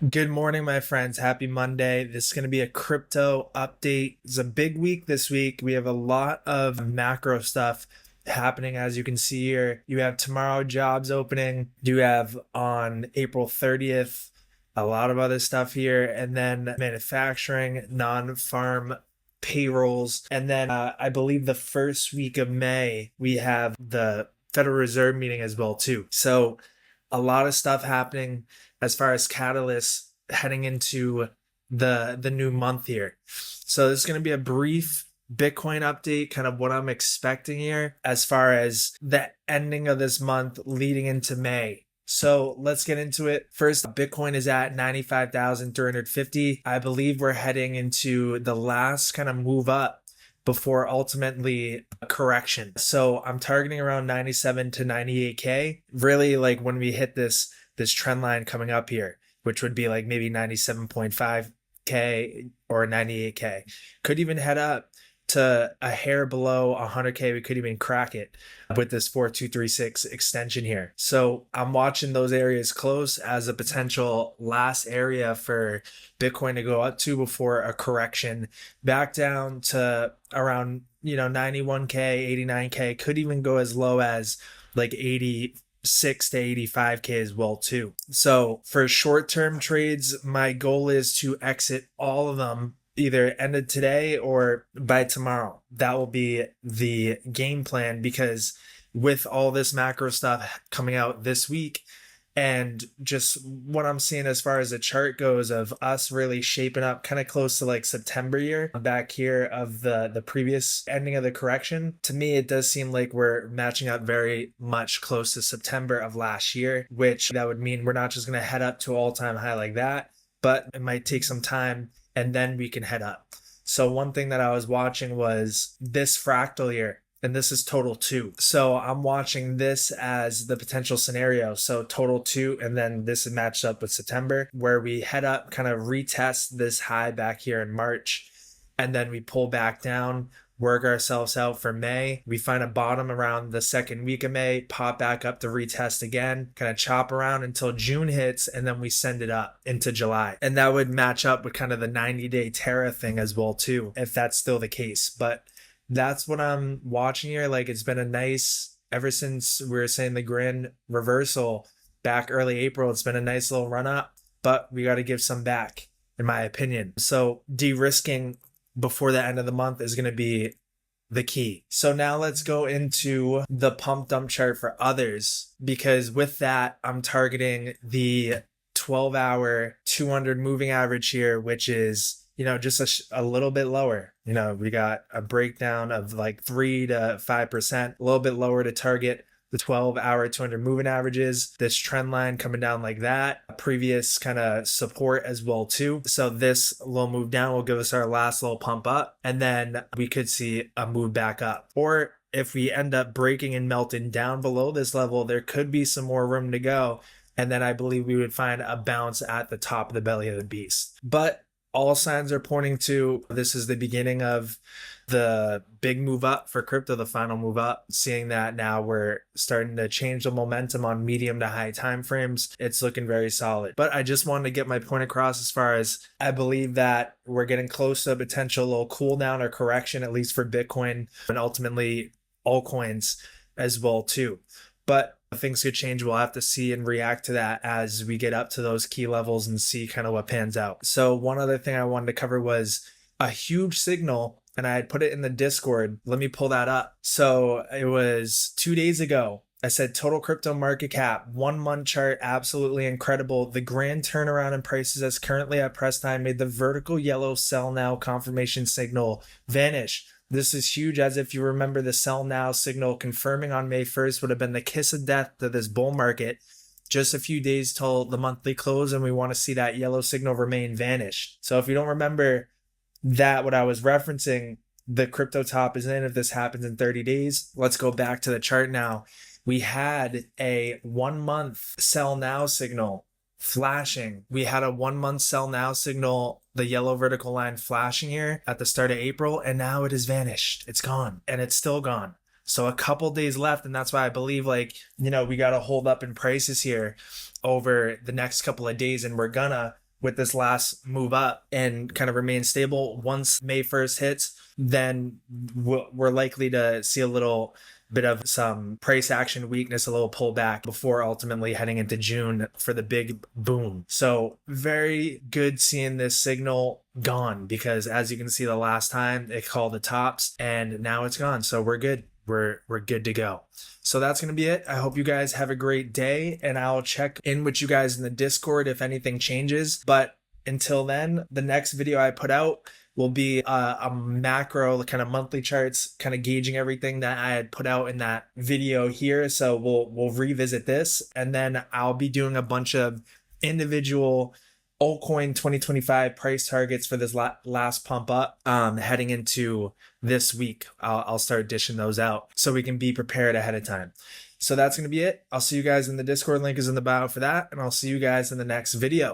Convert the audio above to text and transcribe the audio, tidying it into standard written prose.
Good morning, my friends. Happy Monday. This is going to be a crypto update. It's a big week this week. We have a lot of macro stuff happening, as you can see here. You have tomorrow jobs opening. You have on April 30th a lot of other stuff here, and then manufacturing, non-farm payrolls. And then I believe the first week of May, we have the Federal Reserve meeting as well, too. So a lot of stuff happening as far as catalysts heading into the new month here. So this is going to be a brief Bitcoin update, kind of what I'm expecting here as far as the ending of this month leading into May. So let's get into it. First, Bitcoin is at 95,350. I believe we're heading into the last kind of move up before ultimately a correction. So I'm targeting around 97 to 98K. Really, like when we hit this trend line coming up here, which would be like maybe 97.5K or 98K. Could even head up to a hair below 100K. We could even crack it with this 4236 extension here. So I'm watching those areas close as a potential last area for Bitcoin to go up to before a correction back down to around 91K, 89K. Could even go as low as like 86 to 85K as well too. So for short-term trades, my goal is to exit all of them either end of today or by tomorrow. That will be the game plan, because with all this macro stuff coming out this week and just what I'm seeing as far as the chart goes of us really shaping up kind of close to like September year back here of the previous ending of the correction, to me it does seem like we're matching up very much close to September of last year, which that would mean we're not just going to head up to an all-time high like that, but it might take some time and then we can head up. So one thing that I was watching was this fractal here, and this is total 2. So I'm watching this as the potential scenario. So total 2, and then this is matched up with September, where we head up, kind of retest this high back here in March, and then we pull back down, work ourselves out for May. We find a bottom around the second week of May, pop back up to retest again, kind of chop around until June hits, and then we send it up into July. And that would match up with kind of the 90-day Terra thing as well too, if that's still the case. But that's what I'm watching here. Like, it's been a nice, ever since we were saying the grand reversal back early April, it's been a nice little run up, but we got to give some back, in my opinion. So de-risking before the end of the month is going to be the key. So now let's go into the pump dump chart for others, because with that, I'm targeting the 12-hour 200 moving average here, which is just a little bit lower. We got a breakdown of like 3 to 5%, a little bit lower to target the 12-hour 200 moving averages. This trend line coming down like that, previous kind of support as well too. So this little move down will give us our last little pump up, and then we could see a move back up. Or if we end up breaking and melting down below this level, there could be some more room to go. And then I believe we would find a bounce at the top of the belly of the beast. But all signs are pointing to this is the beginning of the big move up for crypto, the final move up. Seeing that now we're starting to change the momentum on medium to high time frames, it's looking very solid. But I just wanted to get my point across as far as I believe that we're getting close to a potential little cool down or correction, at least for Bitcoin and ultimately altcoins as well too. But things could change. We'll have to see and react to that as we get up to those key levels and see kind of what pans out. So one other thing I wanted to cover was a huge signal, and I had put it in the Discord. Let me pull that up. So it was 2 days ago. I said total crypto market cap, 1 month chart, absolutely incredible. The grand turnaround in prices as currently at press time made the vertical yellow sell now confirmation signal vanish. This is huge, as if you remember the sell now signal confirming on May 1st would have been the kiss of death to this bull market. Just a few days till the monthly close, and we want to see that yellow signal remain vanished. So if you don't remember that, what I was referencing, the crypto top is in if this happens in 30 days. Let's go back to the chart now. We had a 1 month sell now signal flashing. We had a 1 month sell now signal, the yellow vertical line flashing here at the start of April, and now it has vanished. It's gone, and it's still gone. So a couple days left, and that's why I believe we got to hold up in prices here over the next couple of days, and we're gonna with this last move up and kind of remain stable. Once May 1st hits, then we're likely to see a little bit of some price action weakness, a little pullback before ultimately heading into June for the big boom. So very good seeing this signal gone, because as you can see, the last time it called the tops and now it's gone. So we're good. We're good to go. So that's going to be it. I hope you guys have a great day, and I'll check in with you guys in the Discord if anything changes. But until then, the next video I put out will be a macro kind of monthly charts, kind of gauging everything that I had put out in that video here. So we'll revisit this, and then I'll be doing a bunch of individual altcoin 2025 price targets for this last pump up heading into this week. I'll start dishing those out so we can be prepared ahead of time. So that's going to be it. I'll see you guys in the Discord. Link is in the bio for that, and I'll see you guys in the next video.